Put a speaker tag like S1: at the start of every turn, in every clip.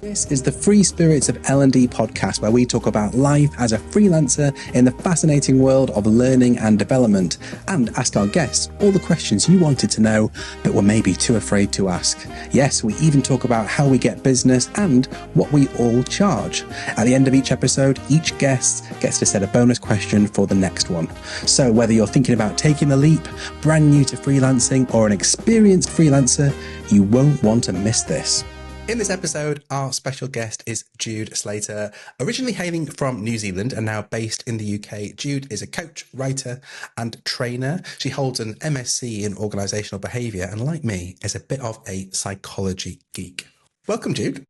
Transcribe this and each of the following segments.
S1: This is the Free Spirits of L&D podcast, where we talk about life as a freelancer in the fascinating world of learning and development, and ask our guests all the questions you wanted to know but were maybe too afraid to ask. Yes, we even talk about how we get business and what we all charge. At the end of each episode, each guest gets to set a bonus question for the next one. So whether you're thinking about taking the leap, brand new to freelancing, or an experienced freelancer, you won't want to miss this. In this episode, our special guest is Jude Sclater. Originally hailing from New Zealand and now based in the UK, Jude is a coach, writer and trainer. She holds an MSc in organisational behaviour and, like me, is a bit of a psychology geek. Welcome, Jude.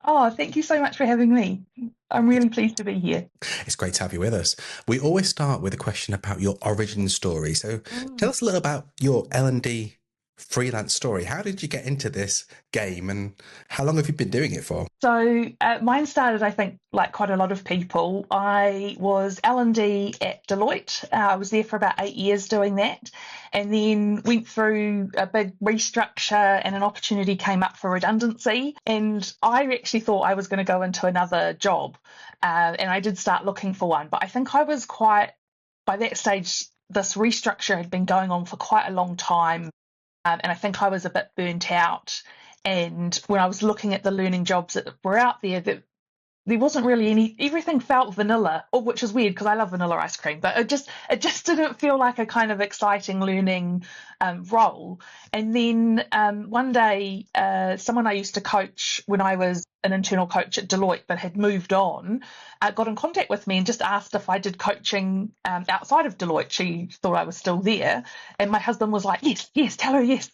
S2: Oh, thank you so much for having me. I'm really pleased to be here.
S1: It's great to have you with us. We always start with a question about your origin story. So tell us a little about your L&D freelance story. How did you get into this game and how long have you been doing it for?
S2: So mine started, I think, like quite a lot of people. I was L&D at Deloitte. I was there for about 8 years doing that, and then went through a big restructure and an opportunity came up for redundancy. And I actually thought I was going to go into another job, and I did start looking for one. But I think I was by that stage, this restructure had been going on for quite a long time. And I think I was a bit burnt out. And when I was looking at the learning jobs that were out there, there wasn't really everything felt vanilla, which is weird because I love vanilla ice cream, but it just didn't feel like a kind of exciting learning role. And then one day, someone I used to coach when I was an internal coach at Deloitte but had moved on, got in contact with me and just asked if I did coaching outside of Deloitte. She thought I was still there, and my husband was like, yes, tell her yes.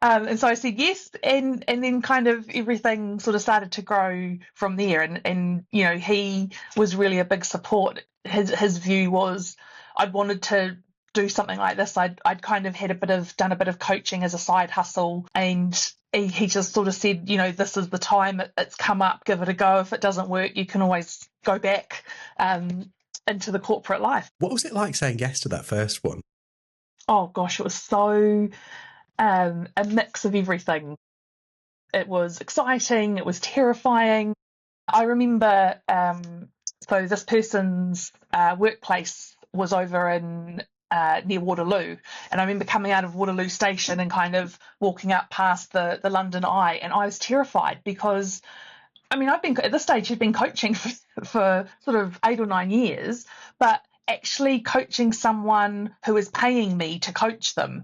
S2: And so I said yes, and then kind of everything sort of started to grow from there. And you know, he was really a big support. His view was I'd wanted to do something like this. I'd kind of done a bit of coaching as a side hustle, and he just sort of said, you know, this is the time, it's come up, give it a go. If it doesn't work, you can always go back into the corporate life.
S1: What was it like saying yes to that first one?
S2: Oh gosh, it was so a mix of everything. It was exciting, it was terrifying. I remember, so this person's workplace was over in near Waterloo, and I remember coming out of Waterloo station and kind of walking up past the London Eye, and I was terrified because, I mean, at this stage had been coaching for sort of 8 or 9 years, but actually coaching someone who is paying me to coach them,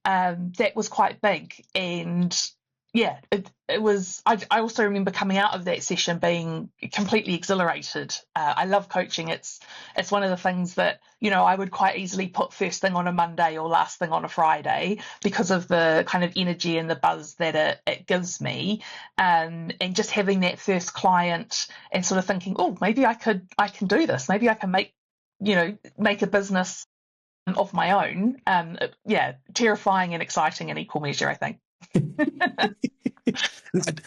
S2: that was quite big. And yeah, it was. I also remember coming out of that session being completely exhilarated. I love coaching. It's one of the things that, you know, I would quite easily put first thing on a Monday or last thing on a Friday because of the kind of energy and the buzz that it gives me. And just having that first client and sort of thinking, oh, maybe I can do this. Maybe I can make a business of my own. Terrifying and exciting in equal measure, I think.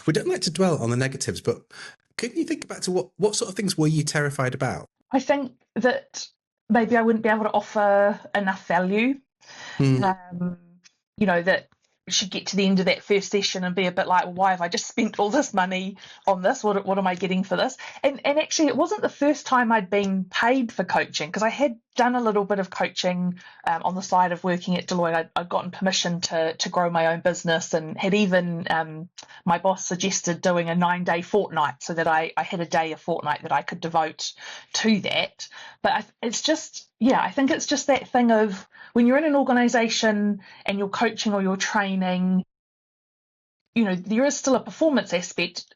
S1: We don't like to dwell on the negatives, but can you think back to what sort of things were you terrified about?
S2: I think that maybe I wouldn't be able to offer enough value. That should get to the end of that first session and be a bit like, well, why have I just spent all this money on this? What am I getting for this? And actually, it wasn't the first time I'd been paid for coaching, because I had done a little bit of coaching on the side of working at Deloitte. I'd gotten permission to grow my own business, and had even my boss suggested doing a 9-day fortnight so that I had a day a fortnight that I could devote to that. But I think it's just that thing of when you're in an organisation and you're coaching or you're training, you know, there is still a performance aspect,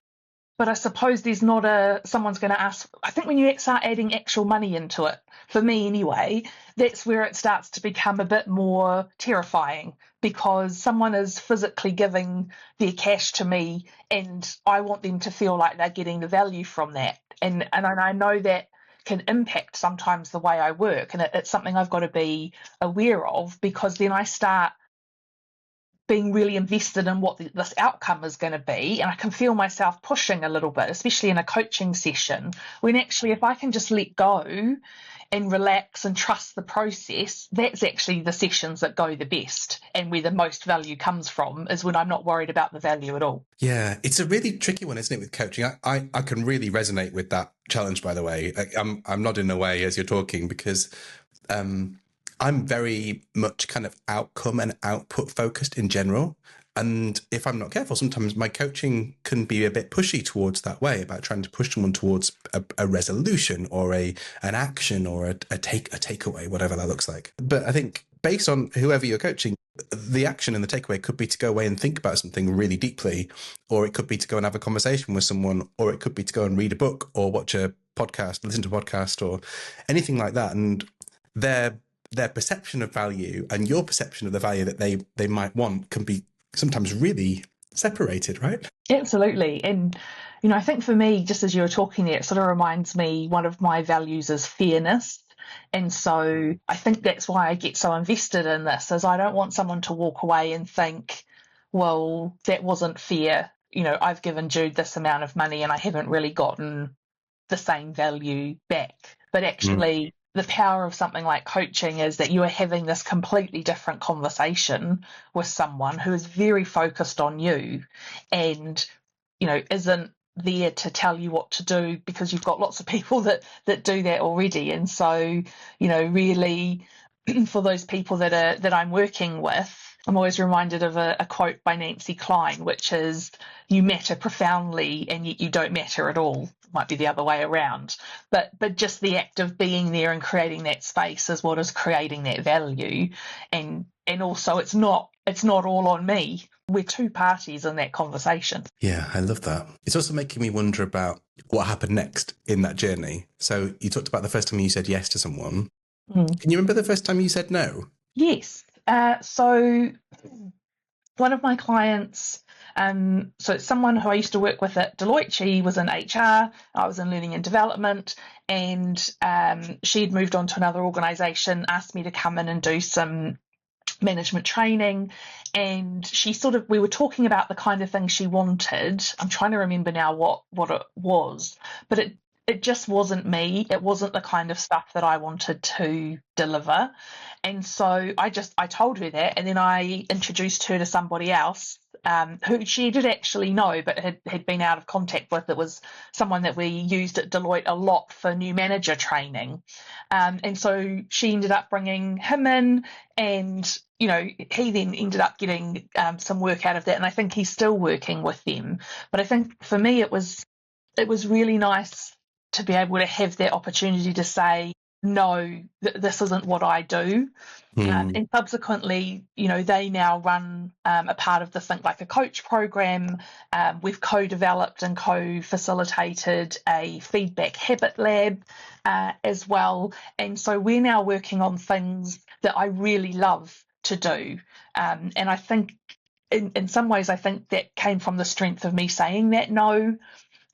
S2: but I suppose there's not someone's going to ask. I think when you start adding actual money into it, for me anyway, that's where it starts to become a bit more terrifying, because someone is physically giving their cash to me and I want them to feel like they're getting the value from that. And I know that can impact sometimes the way I work, and it's something I've got to be aware of, because then I start being really invested in what this outcome is going to be, and I can feel myself pushing a little bit, especially in a coaching session, when actually if I can just let go and relax and trust the process, that's actually the sessions that go the best, and where the most value comes from is when I'm not worried about the value at all.
S1: Yeah, it's a really tricky one, isn't it, with coaching? I can really resonate with that challenge, by the way. I'm nodding away as you're talking because I'm very much kind of outcome and output focused in general. And if I'm not careful, sometimes my coaching can be a bit pushy towards that way, about trying to push someone towards a resolution or an action or a takeaway, whatever that looks like. But I think based on whoever you're coaching, the action and the takeaway could be to go away and think about something really deeply, or it could be to go and have a conversation with someone, or it could be to go and read a book or watch a podcast, listen to a podcast or anything like that. And their perception of value and your perception of the value that they might want can be sometimes really separated, right?
S2: Absolutely. And, I think for me, just as you were talking there, it sort of reminds me one of my values is fairness. And so I think that's why I get so invested in this, is I don't want someone to walk away and think, well, that wasn't fair. I've given Jude this amount of money and I haven't really gotten the same value back. But actually, the power of something like coaching is that you are having this completely different conversation with someone who is very focused on you and, isn't there to tell you what to do, because you've got lots of people that do that already. And so, really for those people that I'm working with, I'm always reminded of a quote by Nancy Klein, which is, you matter profoundly and yet you don't matter at all. Might be the other way around, but just the act of being there and creating that space is what is creating that value. And also it's not all on me. We're two parties in that conversation.
S1: Yeah, I love that. It's also making me wonder about what happened next in that journey. So you talked about the first time you said yes to someone. Can you remember the first time you said no?
S2: Yes. So one of my clients, so it's someone who I used to work with at Deloitte. She was in HR, I was in learning and development, and she'd moved on to another organisation, asked me to come in and do some management training. And we were talking about the kind of thing she wanted. I'm trying to remember now what it was, but it just wasn't me. It wasn't the kind of stuff that I wanted to deliver. And so I told her that, and then I introduced her to somebody else who she did actually know, but had been out of contact with. It was someone that we used at Deloitte a lot for new manager training. And so she ended up bringing him in, and, he then ended up getting some work out of that. And I think he's still working with them. But I think for me, it was really nice to be able to have that opportunity to say, no, this isn't what I do. And subsequently, they now run a part of the Think Like a Coach program. We've co-developed and co-facilitated a feedback habit lab as well. And so we're now working on things that I really love to do. And I think in some ways, I think that came from the strength of me saying that no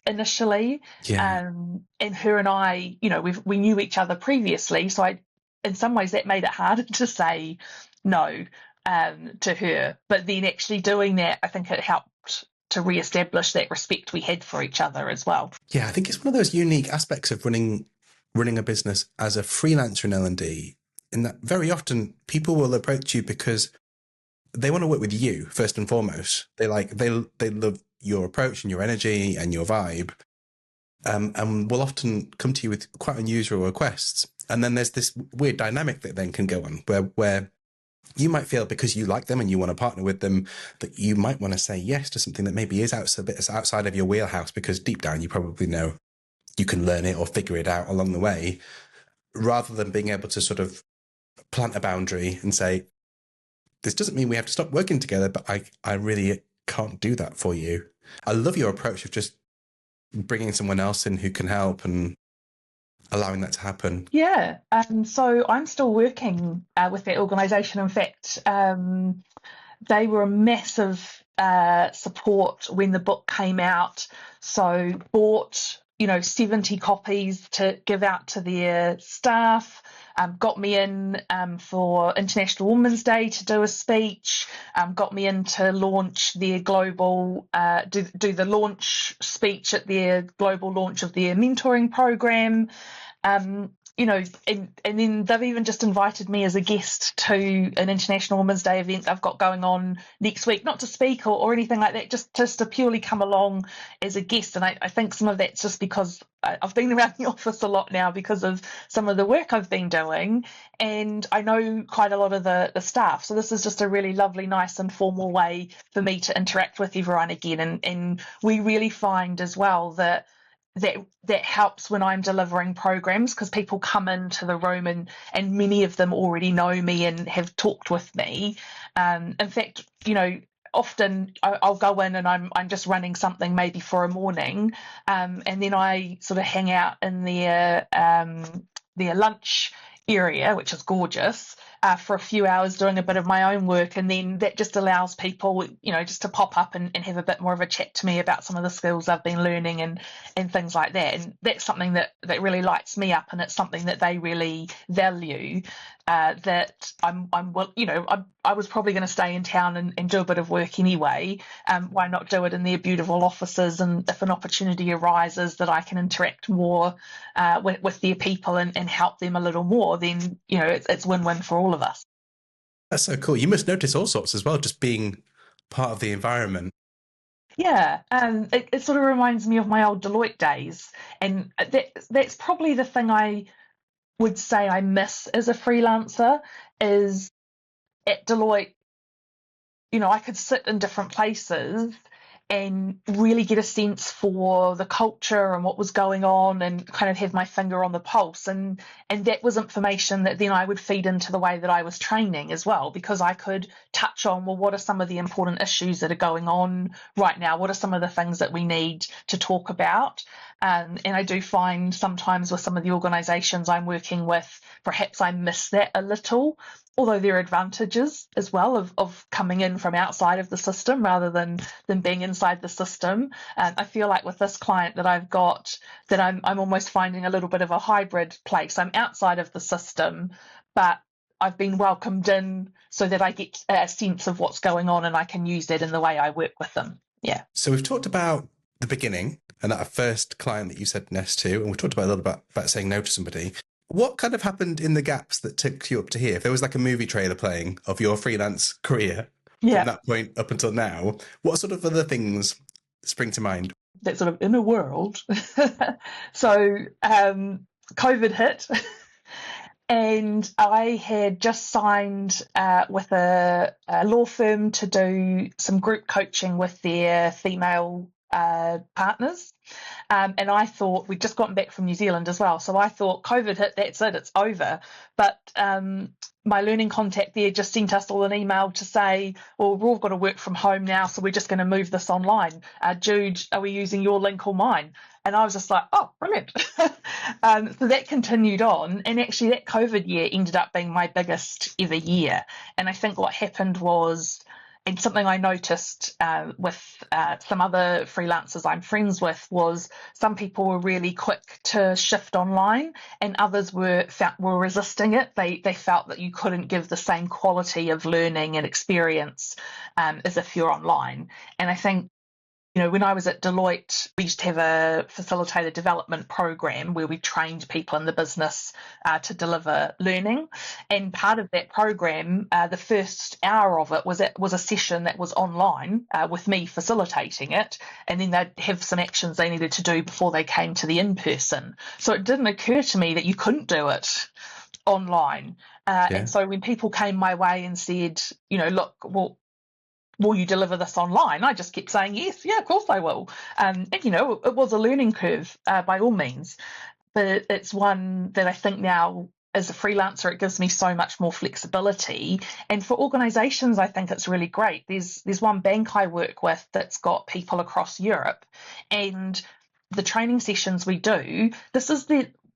S2: initially.
S1: Yeah.
S2: And her and I, we knew each other previously, so in some ways that made it harder to say no to her. But then actually doing that, I think it helped to reestablish that respect we had for each other as well.
S1: Yeah, I think it's one of those unique aspects of running a business as a freelancer in L&D, in that very often people will approach you because they want to work with you first and foremost. They love your approach and your energy and your vibe, and will often come to you with quite unusual requests. And then there's this weird dynamic that then can go on where you might feel, because you like them and you want to partner with them, that you might want to say yes to something that maybe is outside of your wheelhouse, because deep down you probably know you can learn it or figure it out along the way, rather than being able to sort of plant a boundary and say, this doesn't mean we have to stop working together, but I really can't do that for you. I love your approach of just bringing someone else in who can help and allowing that to happen.
S2: Yeah. So I'm still working with that organisation. In fact, they were a massive support when the book came out. So bought 70 copies to give out to their staff, got me in for International Women's Day to do a speech, got me in to launch their global, do the launch speech at their global launch of their mentoring program. And then they've even just invited me as a guest to an International Women's Day event I've got going on next week, not to speak or anything like that, just to purely come along as a guest. And I think some of that's just because I've been around the office a lot now because of some of the work I've been doing, and I know quite a lot of the staff. So this is just a really lovely, nice, informal way for me to interact with everyone again. And we really find as well that helps when I'm delivering programs, because people come into the room and many of them already know me and have talked with me. In fact, often I'll go in and I'm just running something maybe for a morning, and then I sort of hang out in their lunch area, which is gorgeous, for a few hours doing a bit of my own work, and then that just allows people, just to pop up and have a bit more of a chat to me about some of the skills I've been learning and things like that. And that's something that really lights me up, and it's something that they really value. That I was probably going to stay in town and do a bit of work anyway. Why not do it in their beautiful offices? And if an opportunity arises that I can interact more with their people and help them a little more, then it's win-win for all of us.
S1: That's so cool. You must notice all sorts as well, just being part of the environment.
S2: Yeah, it sort of reminds me of my old Deloitte days, and that's probably the thing I would say I miss as a freelancer. Is at Deloitte, I could sit in different places and really get a sense for the culture and what was going on, and kind of have my finger on the pulse. And that was information that then I would feed into the way that I was training as well, because I could touch on, well, what are some of the important issues that are going on right now? What are some of the things that we need to talk about? And I do find sometimes with some of the organisations I'm working with, perhaps I miss that a little, although there are advantages as well of coming in from outside of the system rather than being inside the system. I feel like with this client that I've got, that I'm almost finding a little bit of a hybrid place. I'm outside of the system, but I've been welcomed in so that I get a sense of what's going on, and I can use that in the way I work with them. Yeah.
S1: So we've talked about the beginning and that first client that you said yes to, and we've talked about a little bit about saying no to somebody. What kind of happened in the gaps that took you up to here? If there was like a movie trailer playing of your freelance career from that point up until now, what sort of other things spring to mind?
S2: That sort of inner world. So COVID hit, and I had just signed with a law firm to do some group coaching with their female partners. And I thought, we'd just gotten back from New Zealand as well, so I thought COVID hit, that's it, it's over. But my learning contact there just sent us all an email to say, well, we've all got to work from home now, so we're just going to move this online. Jude, are we using your link or mine? And I was just like, oh, brilliant. So that continued on, and actually that COVID year ended up being my biggest ever year. And I think what happened was, and something I noticed with some other freelancers I'm friends with, was some people were really quick to shift online, and others were resisting it. They felt that you couldn't give the same quality of learning and experience as if you're online. And I think, when I was at Deloitte, we used to have a facilitated development program where we trained people in the business to deliver learning. And part of that program, the first hour of it was a session that was online with me facilitating it. And then they'd have some actions they needed to do before they came to the in-person. So it didn't occur to me that you couldn't do it online. And so when people came my way and said, look, well, will you deliver this online? I just kept saying, yes, yeah, of course I will. And it was a learning curve by all means, but it's one that I think now as a freelancer, it gives me so much more flexibility. And for organisations, I think it's really great. There's one bank I work with that's got people across Europe, and the training sessions we do, this is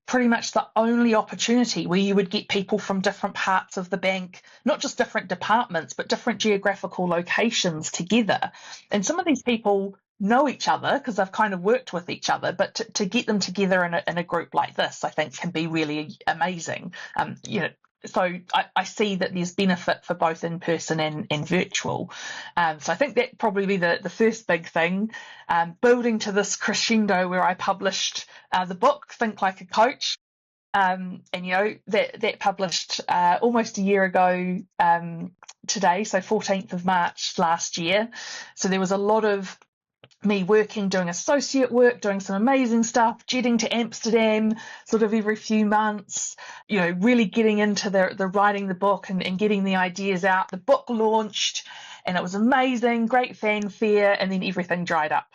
S2: pretty much the only opportunity where you would get people from different parts of the bank, not just different departments, but different geographical locations together. And some of these people know each other because they've kind of worked with each other, but to get them together in a group like this, I think can be really amazing. So I see that there's benefit for both in person and virtual. So I think that probably be the first big thing, building to this crescendo where I published the book, Think Like a Coach. And that published almost a year ago today, so 14th of March last year. So there was a lot of me working, doing associate work, doing some amazing stuff, jetting to Amsterdam sort of every few months, really getting into the writing the book and getting the ideas out. The book launched and it was amazing, great fanfare, and then everything dried up.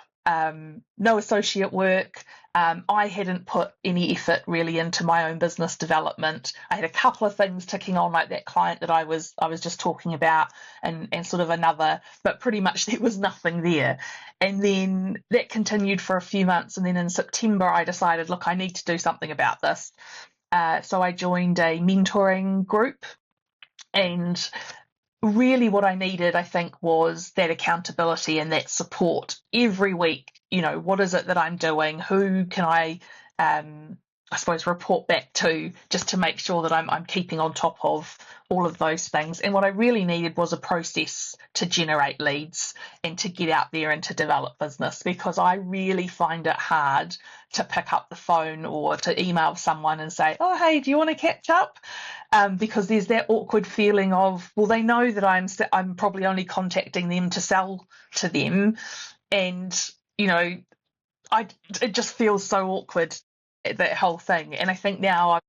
S2: No associate work. I hadn't put any effort really into my own business development. I had a couple of things ticking on, like that client that I was just talking about, and sort of another, but pretty much there was nothing there. And then that continued for a few months, and then in September I decided, look, I need to do something about this. So I joined a mentoring group, and really what I needed, I think, was that accountability and that support every week. What is it that I'm doing? Who can I suppose report back to, just to make sure that I'm keeping on top of all of those things. And what I really needed was a process to generate leads and to get out there and to develop business, because I really find it hard to pick up the phone or to email someone and say, oh, hey, do you want to catch up? Because there's that awkward feeling of, well, they know that I'm probably only contacting them to sell to them. And, it just feels so awkward, that whole thing. And I think now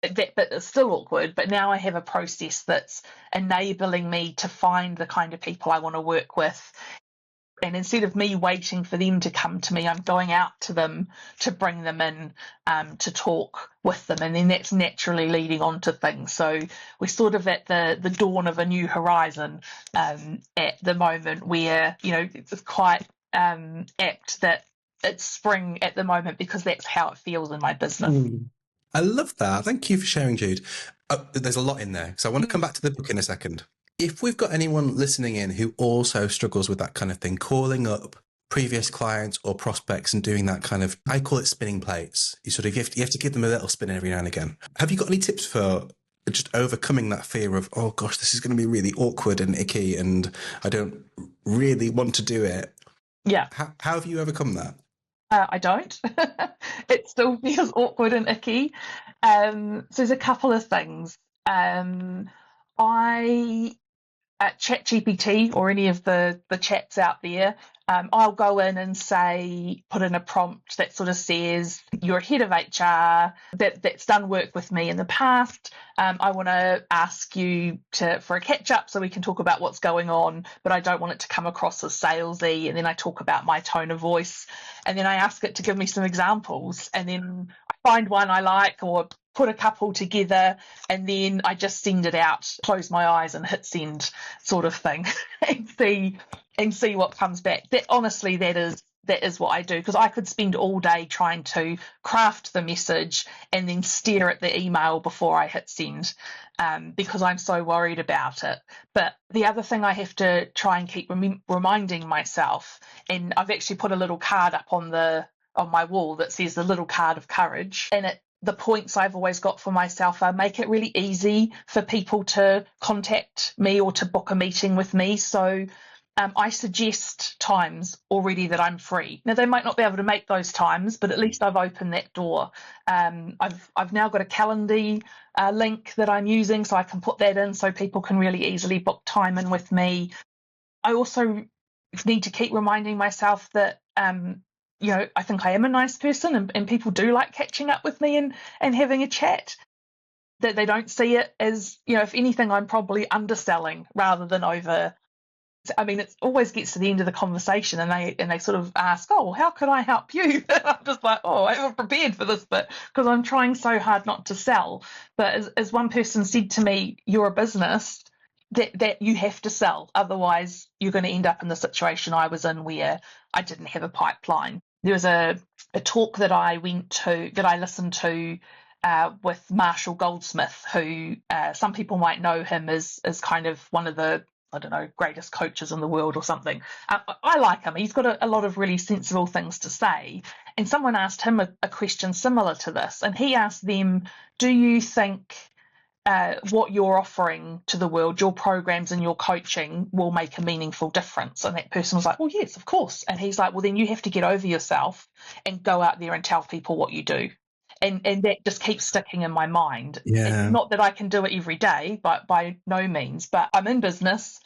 S2: that bit is still awkward, but now I have a process that's enabling me to find the kind of people I want to work with. And instead of me waiting for them to come to me, I'm going out to them to bring them in, to talk with them. And then that's naturally leading on to things. So we're sort of at the dawn of a new horizon at the moment, where, it's quite apt that it's spring at the moment, because that's how it feels in my business.
S1: I love that. Thank you for sharing, Jude. There's a lot in there, so I want to come back to the book in a second. If we've got anyone listening in who also struggles with that kind of thing, calling up previous clients or prospects and doing that kind of, I call it spinning plates. You have to give them a little spin every now and again. Have you got any tips for just overcoming that fear of, oh gosh, this is going to be really awkward and icky and I don't really want to do it?
S2: Yeah.
S1: How have you overcome that?
S2: I don't. It still feels awkward and icky. So there's a couple of things. I at ChatGPT or any of the chats out there, I'll go in and say, put in a prompt that sort of says, you're head of HR that's done work with me in the past. I want to ask you for a catch up so we can talk about what's going on, but I don't want it to come across as salesy. And then I talk about my tone of voice, and then I ask it to give me some examples, and then I find one I like or put a couple together, and then I just send it out, close my eyes and hit send sort of thing and see what comes back. That is what I do, because I could spend all day trying to craft the message and then stare at the email before I hit send, because I'm so worried about it. But the other thing I have to try and keep reminding myself, and I've actually put a little card up on my wall that says the little card of courage, and the points I've always got for myself are make it really easy for people to contact me or to book a meeting with me. So I suggest times already that I'm free. Now, they might not be able to make those times, but at least I've opened that door. I've now got a Calendly link that I'm using, so I can put that in so people can really easily book time in with me. I also need to keep reminding myself that I think I am a nice person, and people do like catching up with me and having a chat. That they don't see it as, if anything, I'm probably underselling rather than over. I mean, it always gets to the end of the conversation and they sort of ask, oh, how can I help you? I'm just like, oh, I haven't prepared for this bit because I'm trying so hard not to sell. But as one person said to me, you're a business that you have to sell. Otherwise, you're going to end up in the situation I was in, where I didn't have a pipeline. There was a talk that I listened to with Marshall Goldsmith, who some people might know him as kind of one of the I don't know, greatest coaches in the world or something. I like him. He's got a lot of really sensible things to say. And someone asked him a question similar to this, and he asked them, do you think what you're offering to the world, your programs and your coaching, will make a meaningful difference? And that person was like, well, yes, of course. And he's like, well, then you have to get over yourself and go out there and tell people what you do. And that just keeps sticking in my mind.
S1: Yeah.
S2: Not that I can do it every day, but by no means. But I'm in business.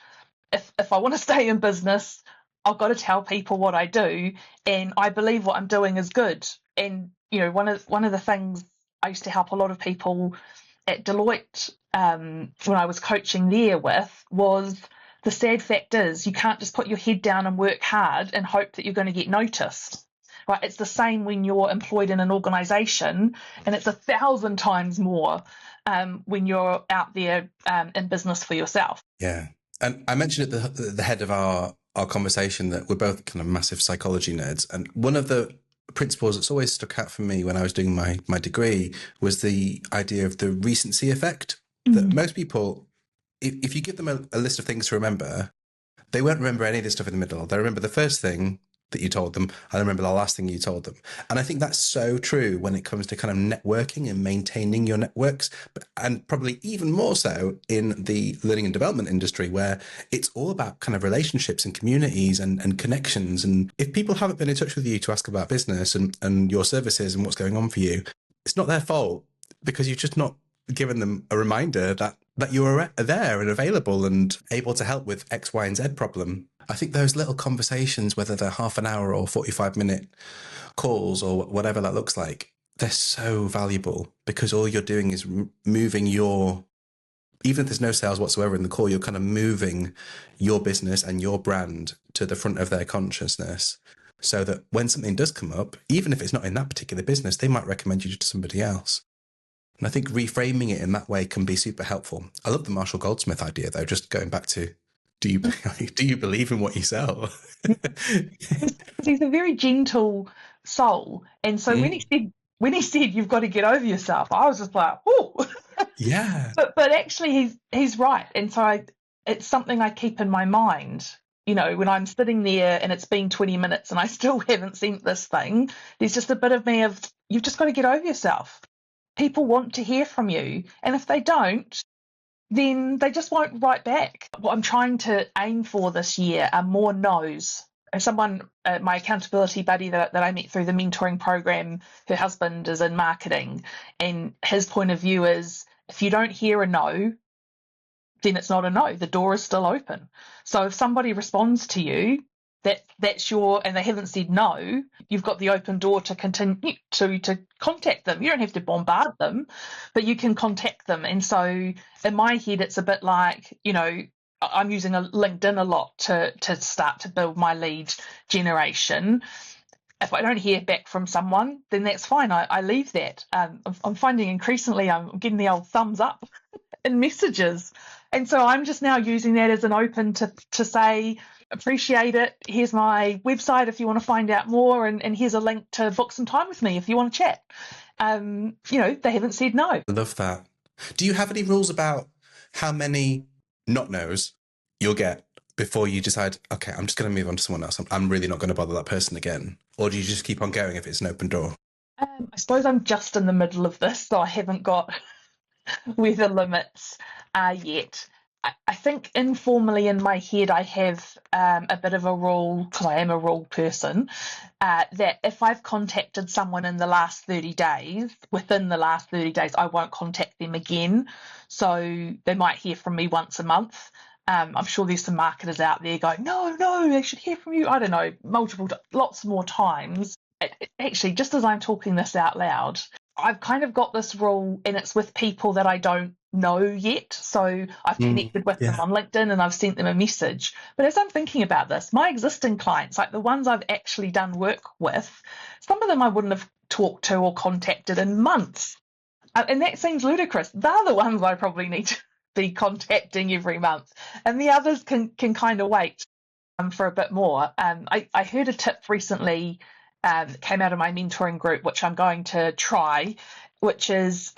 S2: If I want to stay in business, I've got to tell people what I do, and I believe what I'm doing is good. And one of the things I used to help a lot of people at Deloitte when I was coaching there with was, the sad fact is you can't just put your head down and work hard and hope that you're going to get noticed. Right? It's the same when you're employed in an organisation, and it's 1,000 times more when you're out there in business for yourself.
S1: Yeah. And I mentioned at the head of our conversation that we're both kind of massive psychology nerds. And one of the principles that's always stuck out for me when I was doing my degree was the idea of the recency effect. That most people, if you give them a list of things to remember, they won't remember any of the stuff in the middle. They'll remember the first thing that you told them, and remember the last thing you told them. And I think that's so true when it comes to kind of networking and maintaining your networks, and probably even more so in the learning and development industry, where it's all about kind of relationships and communities and connections. And if people haven't been in touch with you to ask about business and your services and what's going on for you, it's not their fault, because you've just not given them a reminder that you're there and available and able to help with X, Y, and Z problem. I think those little conversations, whether they're half an hour or 45-minute calls or whatever that looks like, they're so valuable, because all you're doing is moving even if there's no sales whatsoever in the call, you're kind of moving your business and your brand to the front of their consciousness, so that when something does come up, even if it's not in that particular business, they might recommend you to somebody else. And I think reframing it in that way can be super helpful. I love the Marshall Goldsmith idea, though, just going back to, do you believe in what you sell?
S2: He's a very gentle soul. And so when he said you've got to get over yourself, I was just like, oh,
S1: yeah.
S2: But actually he's right. And so it's something I keep in my mind. When I'm sitting there and it's been 20 minutes and I still haven't sent this thing, there's just a bit of me of, you've just got to get over yourself. People want to hear from you. And if they don't, then they just won't write back. What I'm trying to aim for this year are more no's. Someone, my accountability buddy that I met through the mentoring program, her husband is in marketing, and his point of view is, if you don't hear a no, then it's not a no. The door is still open. So if somebody responds to you, that's and they haven't said no, you've got the open door to continue to contact them. You don't have to bombard them, but you can contact them. And so in my head, it's a bit like, I'm using a LinkedIn a lot to start to build my lead generation. If I don't hear back from someone, then that's fine. I leave that. I'm finding increasingly I'm getting the old thumbs up in messages. And so I'm just now using that as an open to say, appreciate it. Here's my website if you want to find out more, and here's a link to book some time with me if you want to chat. They haven't said no.
S1: I love that. Do you have any rules about how many not no's you'll get before you decide, okay, I'm just going to move on to someone else? I'm really not going to bother that person again. Or do you just keep on going if it's an open door?
S2: I suppose I'm just in the middle of this, so I haven't got where the limits are yet. I think informally in my head I have a bit of a rule, because I am a rule person, that if I've contacted someone in the last 30 days, within the last 30 days, I won't contact them again. So they might hear from me once a month. I'm sure there's some marketers out there going, no, they should hear from you. I don't know, lots more times. Actually, just as I'm talking this out loud, I've kind of got this rule, and it's with people that I don't know yet. So I've connected with them on LinkedIn and I've sent them a message. But as I'm thinking about this, my existing clients, like the ones I've actually done work with, some of them I wouldn't have talked to or contacted in months. And that seems ludicrous. They're the ones I probably need to be contacting every month. And the others can kind of wait for a bit more. I heard a tip recently came out of my mentoring group, which I'm going to try, which is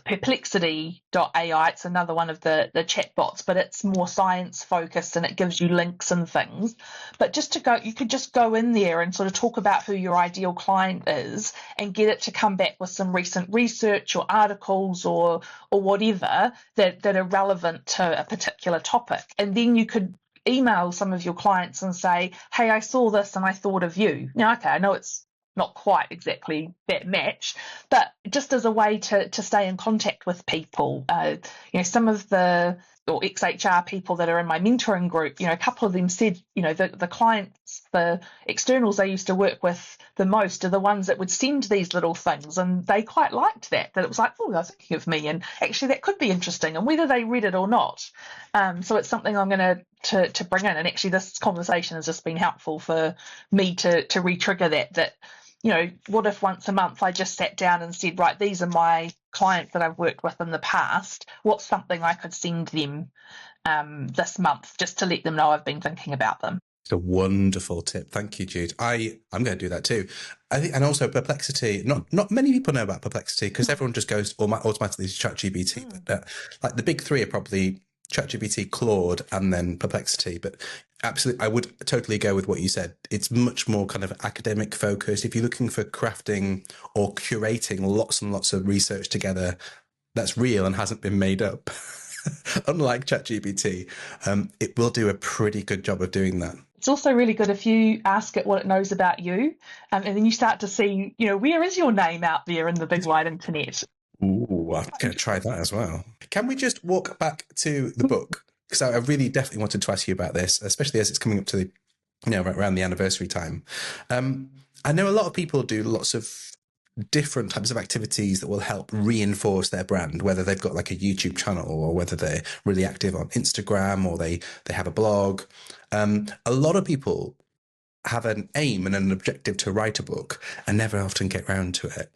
S2: perplexity.ai. It's another one of the chatbots, but it's more science focused and it gives you links and things. But you could just go in there and sort of talk about who your ideal client is and get it to come back with some recent research or articles or whatever that are relevant to a particular topic. And then you could email some of your clients and say, hey, I saw this and I thought of you. Now, okay, I know it's not quite exactly that match, but just as a way to stay in contact with people. Some of the ex-HR people that are in my mentoring group, a couple of them said, the clients, the externals they used to work with the most are the ones that would send these little things, and they quite liked that it was like, oh, they're thinking of me, and actually that could be interesting, and whether they read it or not. So it's something I'm going to bring in, and actually this conversation has just been helpful for me to re-trigger that what if once a month I just sat down and said, right, these are my clients that I've worked with in the past. What's something I could send them this month just to let them know I've been thinking about them?
S1: It's a wonderful tip. Thank you, Jude. I'm going to do that too. I think, and also Perplexity. Not many people know about Perplexity because everyone just goes automatically to ChatGPT. But like the big three are probably ChatGPT, Claude, and then Perplexity. But absolutely, I would totally go with what you said. It's much more kind of academic focused. If you're looking for crafting or curating lots and lots of research together that's real and hasn't been made up, unlike ChatGPT, it will do a pretty good job of doing that.
S2: It's also really good if you ask it what it knows about you, and then you start to see, where is your name out there in the big wide internet?
S1: Ooh, I'm going to try that as well. Can we just walk back to the book? Because I really definitely wanted to ask you about this, especially as it's coming up to the, around the anniversary time. I know a lot of people do lots of different types of activities that will help reinforce their brand, whether they've got like a YouTube channel or whether they're really active on Instagram or they have a blog. A lot of people have an aim and an objective to write a book and never often get round to it.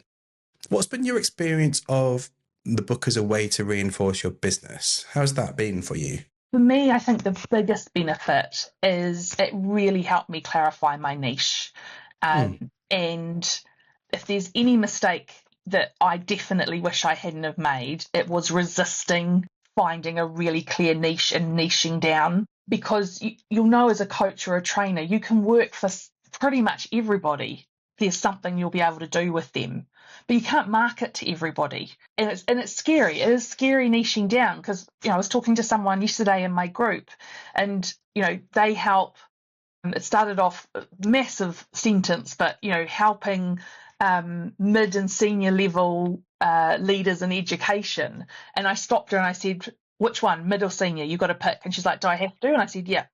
S1: What's been your experience of the book as a way to reinforce your business? How's that been for you?
S2: For me, I think the biggest benefit is it really helped me clarify my niche. And if there's any mistake that I definitely wish I hadn't have made, it was resisting finding a really clear niche and niching down. Because you'll know as a coach or a trainer, you can work for pretty much everybody. There's something you'll be able to do with them, but you can't market to everybody. And it's scary. It is scary niching down because, I was talking to someone yesterday in my group and, they help. It started off a massive sentence, but, helping mid and senior level leaders in education. And I stopped her and I said, which one, mid or senior? You got to pick. And she's like, do I have to? And I said, yeah.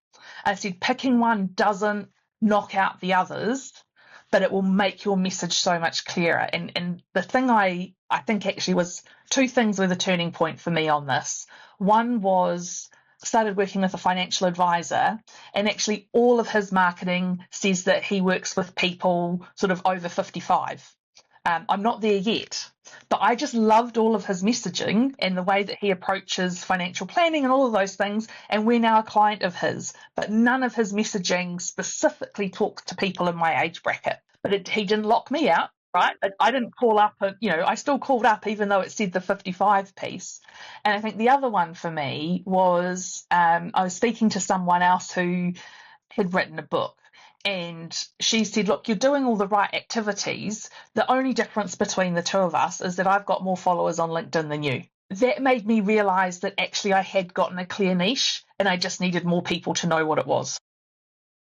S2: I said, picking one doesn't knock out the others, but it will make your message so much clearer. And the thing I think actually was two things were the turning point for me on this. One was started working with a financial advisor, and actually all of his marketing says that he works with people sort of over 55. I'm not there yet, but I just loved all of his messaging and the way that he approaches financial planning and all of those things. And we're now a client of his, but none of his messaging specifically talks to people in my age bracket. But he didn't lock me out, right? I didn't call up, I still called up even though it said the 55 piece. And I think the other one for me was I was speaking to someone else who had written a book. And she said, look, you're doing all the right activities. The only difference between the two of us is that I've got more followers on LinkedIn than you. That made me realize that actually I had gotten a clear niche and I just needed more people to know what it was.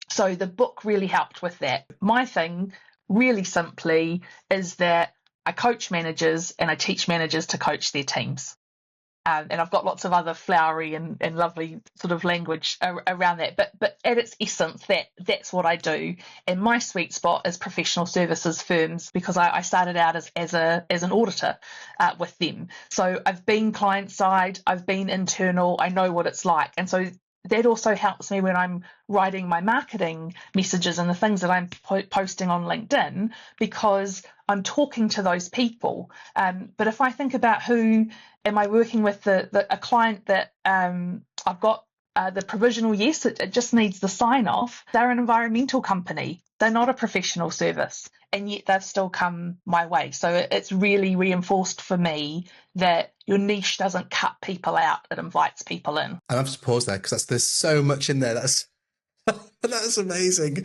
S2: So the book really helped with that. My thing, really simply, is that I coach managers and I teach managers to coach their teams. And I've got lots of other flowery and lovely sort of language around that. But at its essence, that's what I do. And my sweet spot is professional services firms because I started out as an auditor with them. So I've been client side, I've been internal, I know what it's like. And so that also helps me when I'm writing my marketing messages and the things that I'm posting on LinkedIn because I'm talking to those people. But if I think about who am I working with, a client that I've got the provisional yes, it just needs the sign off. They're an environmental company. They're not a professional service, and yet they've still come my way. So it's really reinforced for me that your niche doesn't cut people out, it invites people in.
S1: I have to pause there because there's so much in there. That's amazing.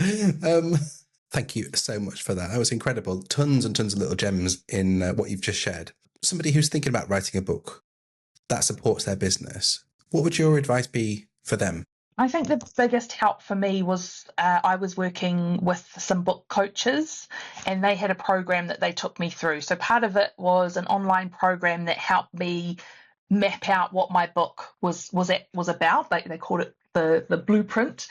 S1: Thank you so much for that. That was incredible. Tons and tons of little gems in what you've just shared. Somebody who's thinking about writing a book that supports their business, what would your advice be for them?
S2: I think the biggest help for me was I was working with some book coaches, and they had a program that they took me through. So part of it was an online program that helped me map out what my book was about. They called it the blueprint,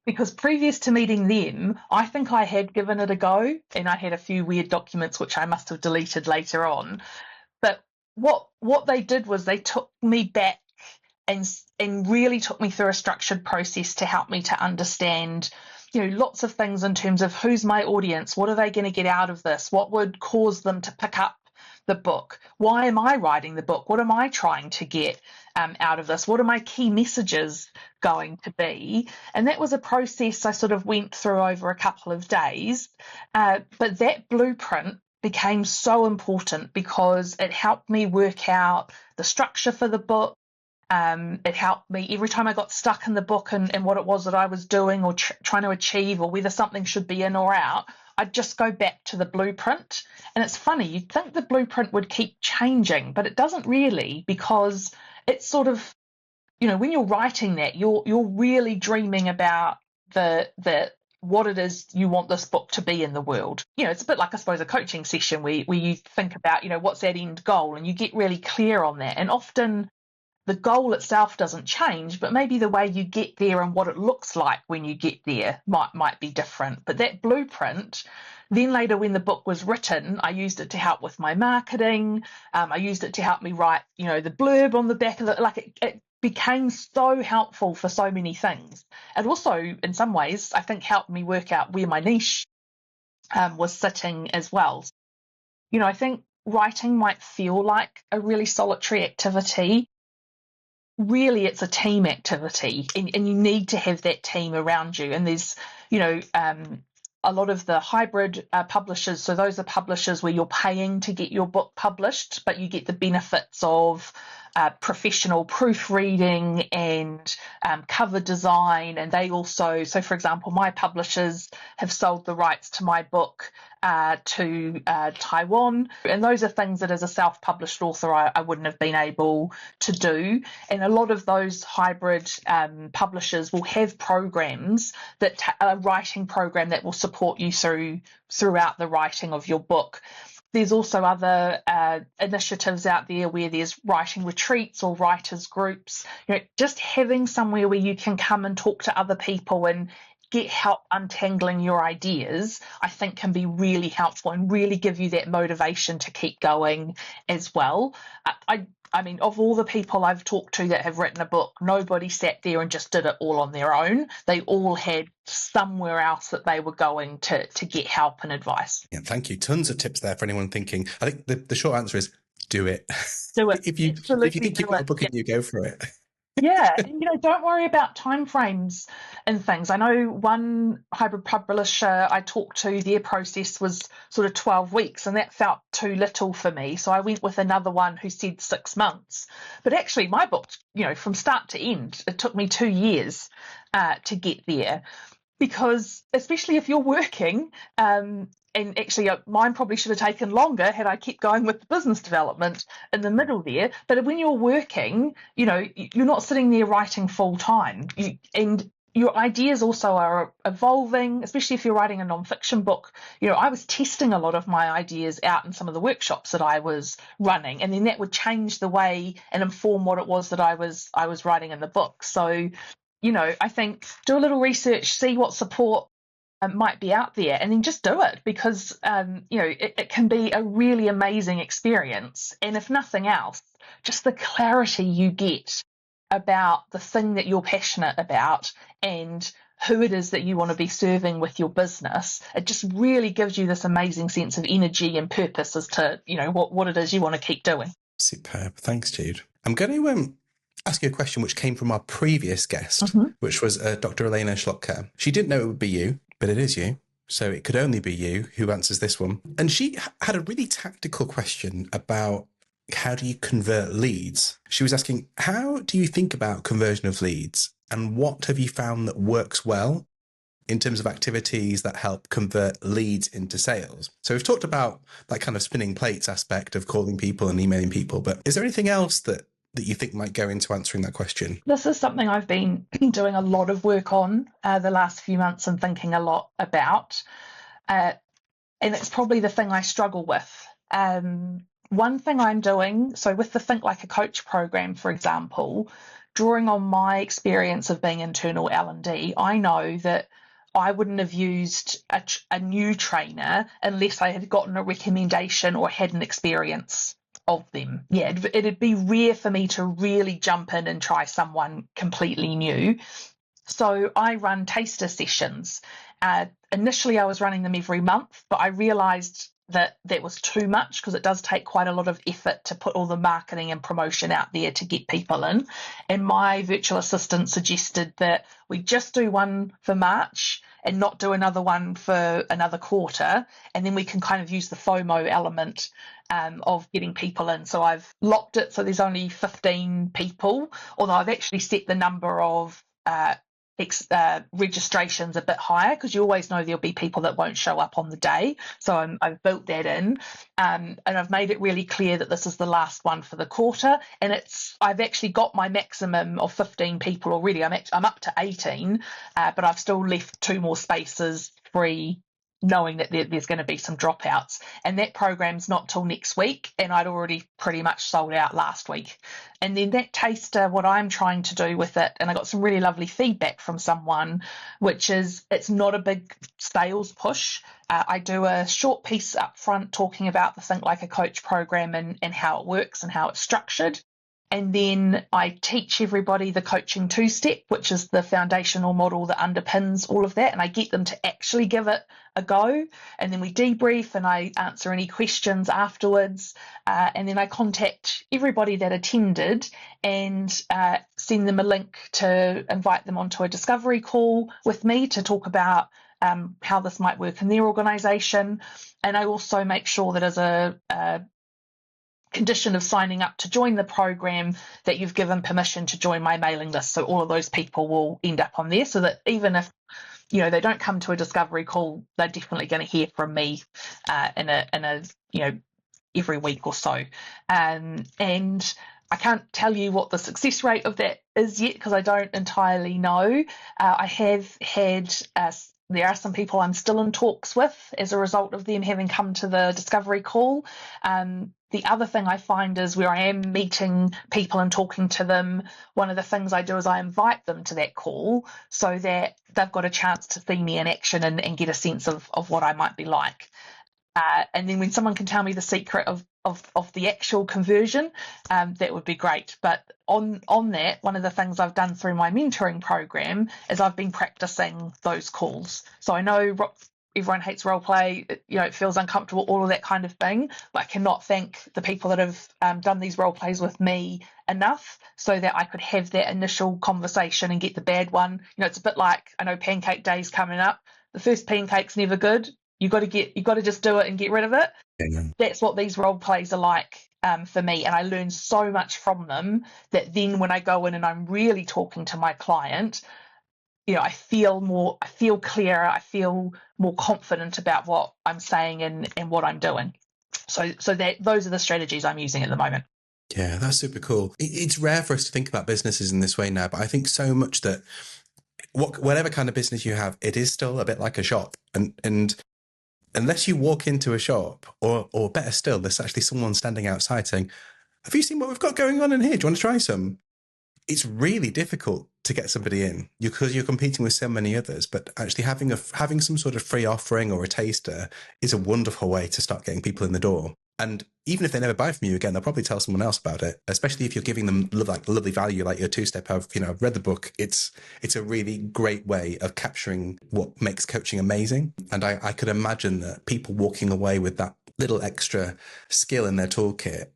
S2: because previous to meeting them, I think I had given it a go, and I had a few weird documents which I must have deleted later on. But what they did was they took me back and really took me through a structured process to help me to understand, lots of things in terms of who's my audience, what are they going to get out of this, what would cause them to pick up the book, why am I writing the book, what am I trying to get out of this, what are my key messages going to be. And that was a process I sort of went through over a couple of days, but that blueprint became so important because it helped me work out the structure for the book. It helped me every time I got stuck in the book and what it was that I was doing or trying to achieve, or whether something should be in or out. I'd just go back to the blueprint. And it's funny, you'd think the blueprint would keep changing, but it doesn't really, because it's sort of, when you're writing that, you're really dreaming about the what it is you want this book to be in the world. It's a bit like, I suppose, a coaching session where you think about, what's that end goal, and you get really clear on that. And often the goal itself doesn't change, but maybe the way you get there and what it looks like when you get there might be different. But that blueprint, then later when the book was written, I used it to help with my marketing. I used it to help me write, the blurb on the back of it. It became so helpful for so many things. And also, in some ways, I think helped me work out where my niche was sitting as well. I think writing might feel like a really solitary activity. Really, it's a team activity, and you need to have that team around you. And there's, a lot of the hybrid publishers, so those are publishers where you're paying to get your book published, but you get the benefits of professional proofreading and cover design. And they also, so for example, my publishers have sold the rights to my book to Taiwan. And those are things that as a self-published author, I wouldn't have been able to do. And a lot of those hybrid publishers will have programs that a writing program that will support you throughout the writing of your book. There's also other initiatives out there where there's writing retreats or writers groups. Just having somewhere where you can come and talk to other people and get help untangling your ideas, I think can be really helpful and really give you that motivation to keep going as well. I mean, of all the people I've talked to that have written a book, nobody sat there and just did it all on their own. They all had somewhere else that they were going to get help and advice.
S1: Yeah, thank you. Tons of tips there for anyone thinking. I think the short answer is do it.
S2: Do it.
S1: if you think you've got a book in you, go for it.
S2: Yeah, and don't worry about timeframes and things. I know one hybrid publisher I talked to, their process was sort of 12 weeks, and that felt too little for me. So I went with another one who said 6 months. But actually, my book, from start to end, it took me 2 years to get there. Because especially if you're working, and actually mine probably should have taken longer had I kept going with the business development in the middle there. But when you're working, you're not sitting there writing full time. And your ideas also are evolving, especially if you're writing a nonfiction book. I was testing a lot of my ideas out in some of the workshops that I was running, and then that would change the way and inform what it was that I was writing in the book. So I think do a little research, see what support might be out there, and then just do it, because it can be a really amazing experience. And if nothing else, just the clarity you get about the thing that you're passionate about and who it is that you want to be serving with your business, it just really gives you this amazing sense of energy and purpose as to what it is you want to keep doing.
S1: Superb. Thanks, Jude. I'm going to ask you a question which came from our previous guest, which was Dr. Alaina Szlachta. She didn't know it would be you, but it is you. so it could only be you who answers this one. And she had a really tactical question about how do you convert leads? She was asking, how do you think about conversion of leads? And what have you found that works well in terms of activities that help convert leads into sales? So we've talked about that kind of spinning plates aspect of calling people and emailing people, but is there anything else that you think might go into answering that question?
S2: This is something I've been doing a lot of work on the last few months and thinking a lot about. And it's probably the thing I struggle with. One thing I'm doing, so with the Think Like a Coach program, for example, drawing on my experience of being internal L&D, I know that I wouldn't have used a new trainer unless I had gotten a recommendation or had an experience of them. Yeah, it'd be rare for me to really jump in and try someone completely new. So I run taster sessions. Initially, I was running them every month, but I realised that was too much because it does take quite a lot of effort to put all the marketing and promotion out there to get people in. And my virtual assistant suggested that we just do one for March and not do another one for another quarter. And then we can kind of use the FOMO element of getting people in. So I've locked it so there's only 15 people, although I've actually set the number of registrations a bit higher because you always know there'll be people that won't show up on the day. So I've built that in, and I've made it really clear that this is the last one for the quarter. And I've actually got my maximum of 15 people already. I'm up to 18, but I've still left 2 more spaces free, knowing that there's going to be some dropouts. And that program's not till next week, and I'd already pretty much sold out last week. And then that taster, what I'm trying to do with it, and I got some really lovely feedback from someone, which is it's not a big sales push. I do a short piece up front talking about the Think Like a Coach program and how it works and how it's structured. And then I teach everybody the coaching 2-step, which is the foundational model that underpins all of that. And I get them to actually give it a go. And then we debrief and I answer any questions afterwards. And then I contact everybody that attended and send them a link to invite them onto a discovery call with me to talk about how this might work in their organisation. And I also make sure that as a condition of signing up to join the program that you've given permission to join my mailing list. So all of those people will end up on there, so that even if they don't come to a discovery call, they're definitely going to hear from me in a every week or so. And I can't tell you what the success rate of that is yet because I don't entirely know. I have had there are some people I'm still in talks with as a result of them having come to the discovery call. The other thing I find is where I am meeting people and talking to them, one of the things I do is I invite them to that call so that they've got a chance to see me in action and get a sense of what I might be like. And then when someone can tell me the secret of the actual conversion, that would be great. But on that, one of the things I've done through my mentoring program is I've been practicing those calls. So I know everyone hates role play, it feels uncomfortable, all of that kind of thing. But I cannot thank the people that have done these role plays with me enough so that I could have that initial conversation and get the bad one. It's a bit like, I know pancake day's coming up. The first pancake's never good. You got to just do it and get rid of it. Yeah. That's what these role plays are like for me, and I learn so much from them that then when I go in and I'm really talking to my client, I feel clearer, I feel more confident about what I'm saying and what I'm doing. So that those are the strategies I'm using at the moment.
S1: Yeah, that's super cool. It's rare for us to think about businesses in this way now, but I think so much that whatever kind of business you have, it is still a bit like a shop, and unless you walk into a shop, or better still, there's actually someone standing outside saying, have you seen what we've got going on in here? Do you want to try some? It's really difficult to get somebody in because you're competing with so many others, but actually having some sort of free offering or a taster is a wonderful way to start getting people in the door. And even if they never buy from you again, they'll probably tell someone else about it, especially if you're giving them lovely value, like your 2-step. I've read the book. It's a really great way of capturing what makes coaching amazing. And I could imagine that people walking away with that little extra skill in their toolkit,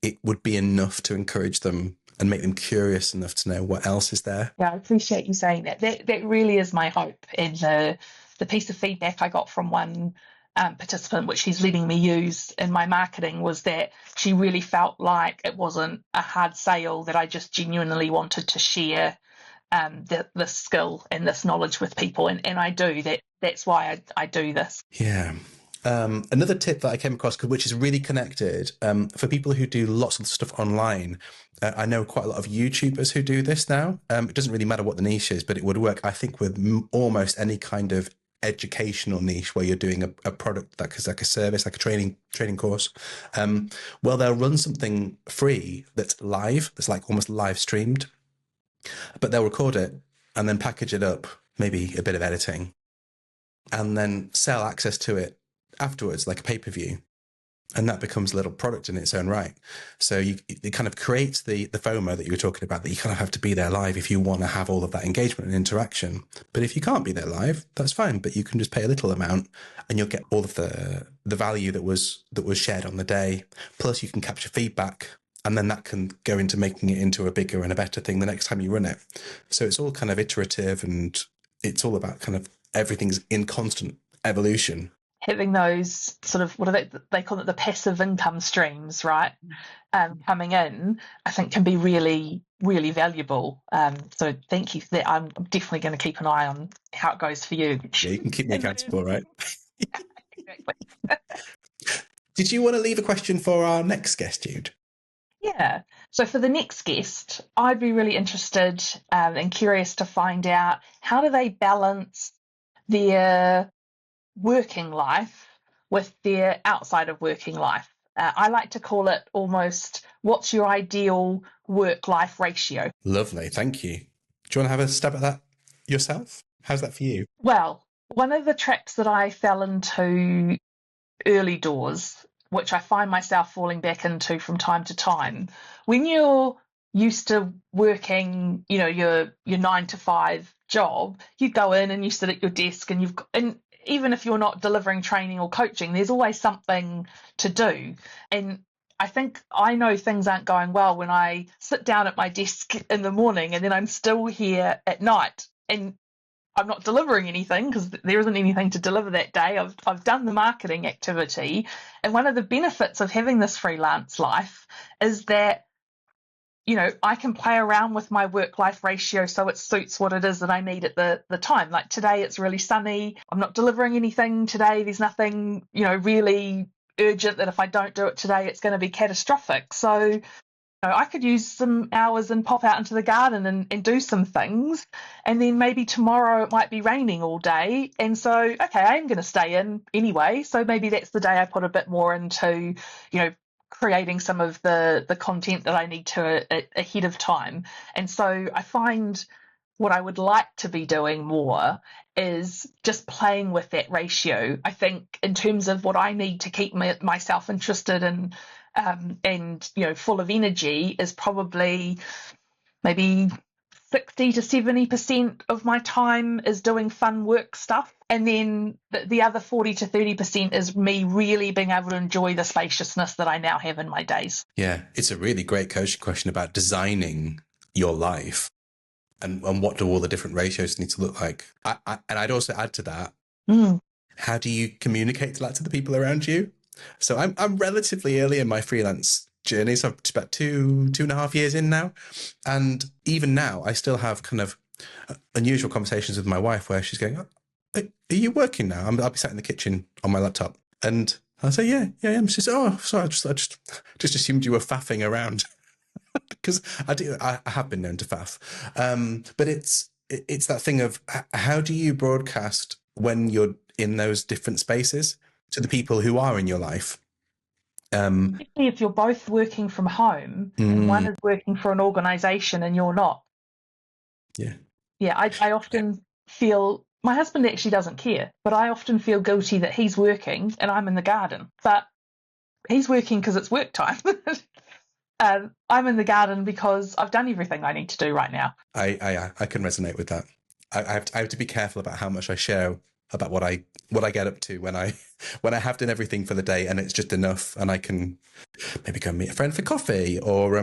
S1: it would be enough to encourage them and make them curious enough to know what else is there.
S2: Yeah, I appreciate you saying that. That really is my hope. And the piece of feedback I got from one participant, which she's letting me use in my marketing, was that she really felt like it wasn't a hard sale, that I just genuinely wanted to share this skill and this knowledge with people, and I do that. That's why I do this.
S1: Yeah. Another tip that I came across, which is really connected, for people who do lots of stuff online. I know quite a lot of YouTubers who do this now. It doesn't really matter what the niche is, but it would work, I think, with almost any kind of educational niche where you're doing a product that is like a service, like a training course. Well, they'll run something free that's live, that's like almost live streamed, but they'll record it and then package it up, maybe a bit of editing, and then sell access to it afterwards, like a pay-per-view. And that becomes a little product in its own right. So it kind of creates the FOMO that you were talking about, that you kind of have to be there live if you want to have all of that engagement and interaction. But if you can't be there live, that's fine. But you can just pay a little amount and you'll get all of the value that was shared on the day. Plus you can capture feedback, and then that can go into making it into a bigger and a better thing the next time you run it. So it's all kind of iterative, and it's all about kind of everything's in constant evolution.
S2: Having those sort of, what do they call it, the passive income streams, right? Coming in, I think can be really, really valuable. So thank you for that. I'm definitely going to keep an eye on how it goes for you.
S1: Yeah, you can keep me accountable, right?
S2: Exactly.
S1: Did you want to leave a question for our next guest, Jude?
S2: Yeah. So for the next guest, I'd be really interested and curious to find out, how do they balance their working life with their outside of working life? I like to call it almost, what's your ideal work-life ratio?
S1: Lovely, thank you. Do you want to have a stab at that yourself? How's that for you?
S2: Well, one of the traps that I fell into early doors, which I find myself falling back into from time to time, when you're used to working, your 9 to 5 job, you go in and you sit at your desk, and even if you're not delivering training or coaching, there's always something to do. And I think I know things aren't going well when I sit down at my desk in the morning and then I'm still here at night and I'm not delivering anything, because there isn't anything to deliver that day. I've done the marketing activity. And one of the benefits of having this freelance life is that, I can play around with my work-life ratio so it suits what it is that I need at the time. Like today, it's really sunny. I'm not delivering anything today. There's nothing, really urgent that if I don't do it today, it's going to be catastrophic. So I could use some hours and pop out into the garden and do some things. And then maybe tomorrow it might be raining all day. And so, okay, I'm going to stay in anyway. So maybe that's the day I put a bit more into, creating some of the content that I need to ahead of time. And so I find what I would like to be doing more is just playing with that ratio. I think in terms of what I need to keep myself interested in, and full of energy, is probably maybe 60 to 70% of my time is doing fun work stuff, and then the other 40 to 30% is me really being able to enjoy the spaciousness that I now have in my days.
S1: Yeah, it's a really great coaching question about designing your life and what do all the different ratios need to look like. And I'd also add to that, how do you communicate that to the people around you? So I'm relatively early in my freelance journey, so I'm about 2.5 years in now. And even now, I still have kind of unusual conversations with my wife where she's going, are you working now? I'll be sat in the kitchen on my laptop. And I'll say, yeah, I am. She says, oh, sorry, I just assumed you were faffing around. Because I have been known to faff. But it's that thing of, how do you broadcast when you're in those different spaces to the people who are in your life?
S2: Especially if you're both working from home and one is working for an organisation and you're not. Yeah, I often feel, my husband actually doesn't care, but I often feel guilty that he's working and I'm in the garden. But he's working because it's work time. I'm in the garden because I've done everything I need to do right now.
S1: I can resonate with that. I have to be careful about how much I share about what I get up to when I have done everything for the day and it's just enough, and I can maybe go meet a friend for coffee or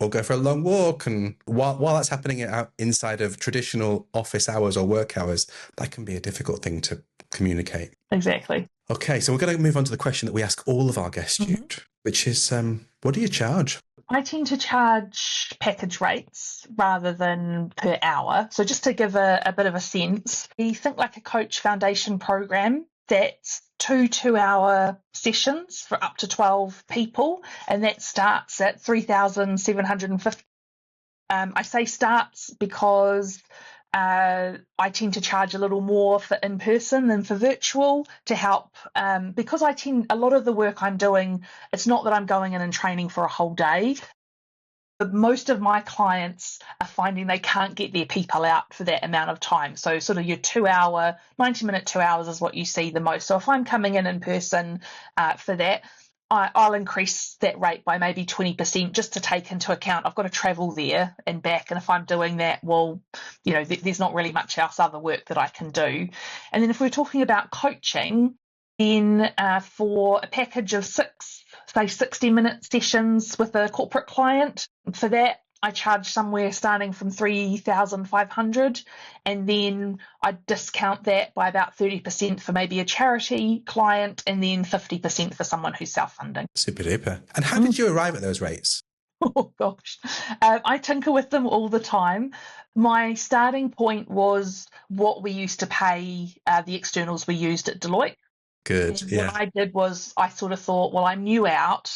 S1: or go for a long walk. And while that's happening inside of traditional office hours or work hours, that can be a difficult thing to communicate.
S2: Exactly.
S1: Okay, so we're going to move on to the question that we ask all of our guests, Jude, which is, what do you charge?
S2: I tend to charge package rates rather than per hour. So just to give a bit of a sense, you think like a coach foundation program, that's 2 2-hour sessions for up to 12 people, and that starts at 3,750. I say starts because I tend to charge a little more for in-person than for virtual to help, because a lot of the work I'm doing, it's not that I'm going in and training for a whole day. But most of my clients are finding they can't get their people out for that amount of time. So sort of your 2-hour, 90-minute 2 hours is what you see the most. So if I'm coming in person for that, I'll increase that rate by maybe 20% just to take into account I've got to travel there and back. And if I'm doing that, well, there's not really much else other work that I can do. And then if we're talking about coaching, then for a package of 60-minute sessions with a corporate client, for that, I charge somewhere starting from 3,500, and then I discount that by about 30% for maybe a charity client, and then 50% for someone who's self-funding.
S1: Super duper. And how did you arrive at those rates?
S2: Oh, gosh. I tinker with them all the time. My starting point was what we used to pay the externals we used at Deloitte.
S1: Good, yeah.
S2: What I did was I sort of thought, well, I'm new out,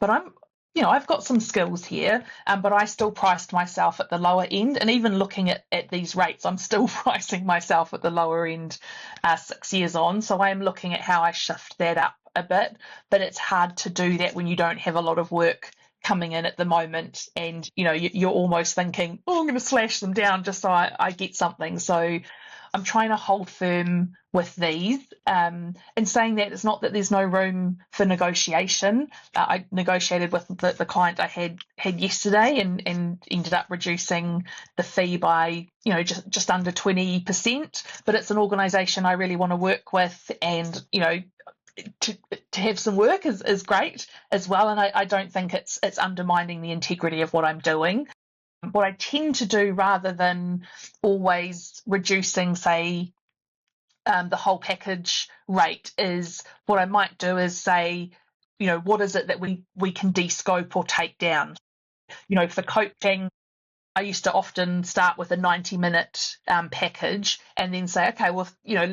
S2: but I've got some skills here, but I still priced myself at the lower end. And even looking at these rates, I'm still pricing myself at the lower end 6 years on. So I am looking at how I shift that up a bit, but it's hard to do that when you don't have a lot of work coming in at the moment, and you're almost thinking, oh, I'm going to slash them down just so I get something. So I'm trying to hold firm with these, and saying that it's not that there's no room for negotiation. I negotiated with the client I had yesterday and ended up reducing the fee by just under 20%. But it's an organisation I really want to work with, and to have some work is great as well. And I don't think it's undermining the integrity of what I'm doing. What I tend to do, rather than always reducing, say, the whole package rate, is what I might do is say, what is it that we can de-scope or take down? For coaching, I used to often start with a 90-minute package and then say, okay, well,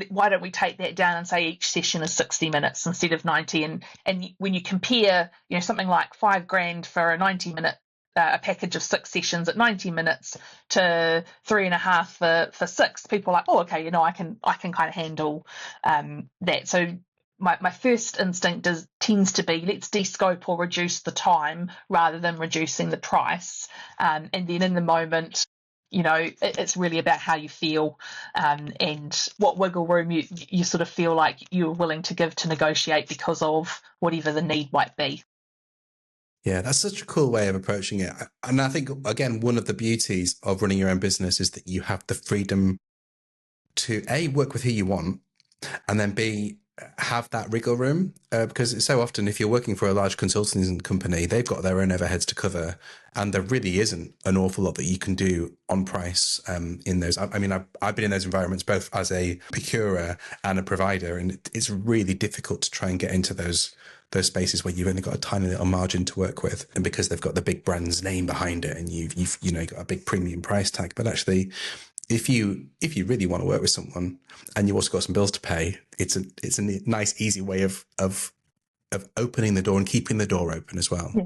S2: why don't we take that down and say each session is 60 minutes instead of 90? And when you compare, something like $5,000 for a 90-minute a package of 6 sessions at 90 minutes to 3.5 for 6, people are like, oh, okay, I can kind of handle that. So my first instinct tends to be, let's de-scope or reduce the time rather than reducing the price. And then in the moment, it's really about how you feel, and what wiggle room you sort of feel like you're willing to give to negotiate because of whatever the need might be.
S1: Yeah, that's such a cool way of approaching it. And I think, again, one of the beauties of running your own business is that you have the freedom to A, work with who you want, and then B, have that wriggle room. Because it's so often, if you're working for a large consulting company, they've got their own overheads to cover, and there really isn't an awful lot that you can do on price in those. I mean, I've been in those environments both as a procurer and a provider, and it's really difficult to try and get into those spaces where you've only got a tiny little margin to work with, and because they've got the big brand's name behind it, and you've got a big premium price tag. But actually, if you really want to work with someone and you also got some bills to pay, it's a nice, easy way of opening the door and keeping the door open as well.
S2: Yeah.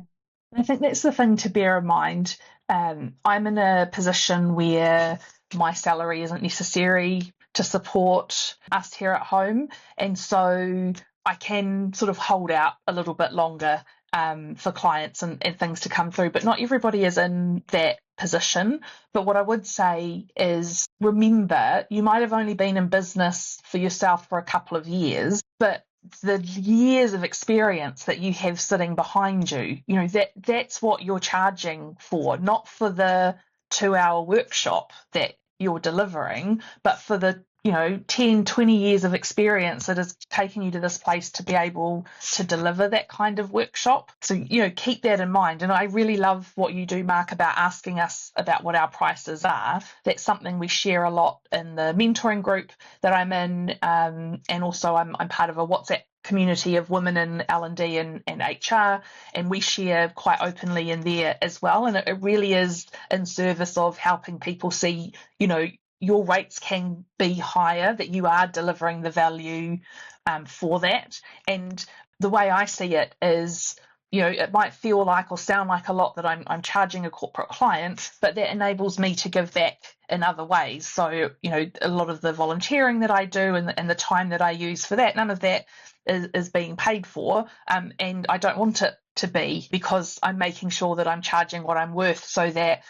S2: I think that's the thing to bear in mind. I'm in a position where my salary isn't necessary to support us here at home, and so I can sort of hold out a little bit longer for clients and things to come through. But not everybody is in that position. But what I would say is, remember, you might have only been in business for yourself for a couple of years, but the years of experience that you have sitting behind you, that's what you're charging for, not for the 2-hour workshop that you're delivering, but for the 10, 20 years of experience that has taken you to this place to be able to deliver that kind of workshop. So, keep that in mind. And I really love what you do, Mark, about asking us about what our prices are. That's something we share a lot in the mentoring group that I'm in. And also I'm part of a WhatsApp community of women in L&D and HR, and we share quite openly in there as well. And it really is in service of helping people see, your rates can be higher, that you are delivering the value for that. And the way I see it is, it might feel like or sound like a lot that I'm charging a corporate client, but that enables me to give back in other ways. So, a lot of the volunteering that I do and the time that I use for that, none of that is being paid for. And I don't want it to be, because I'm making sure that I'm charging what I'm worth, so that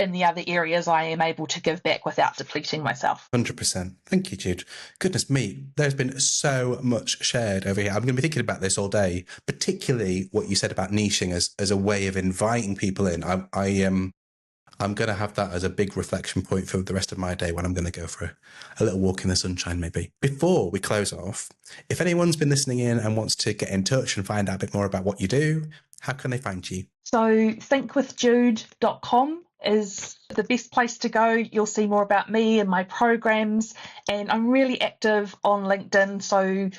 S2: in the other areas I am able to give back without depleting myself.
S1: 100%. Thank you, Jude. Goodness me, there's been so much shared over here. I'm going to be thinking about this all day, particularly what you said about niching as a way of inviting people in. I'm going to have that as a big reflection point for the rest of my day when I'm going to go for a little walk in the sunshine, maybe. Before we close off, if anyone's been listening in and wants to get in touch and find out a bit more about what you do, how can they find you?
S2: So thinkwithjude.com is the best place to go. You'll see more about me and my programs, and I'm really active on LinkedIn, so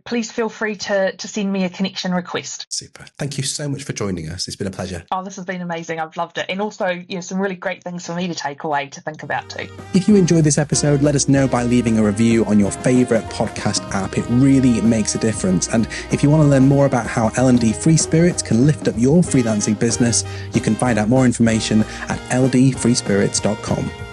S2: please feel free to send me a connection request.
S1: Super. Thank you so much for joining us. It's been a pleasure.
S2: Oh, this has been amazing. I've loved it. And also, some really great things for me to take away to think about too.
S1: If you enjoyed this episode, let us know by leaving a review on your favourite podcast app. It really makes a difference. And if you want to learn more about how L&D Free Spirits can lift up your freelancing business, you can find out more information at ldfreespirits.com.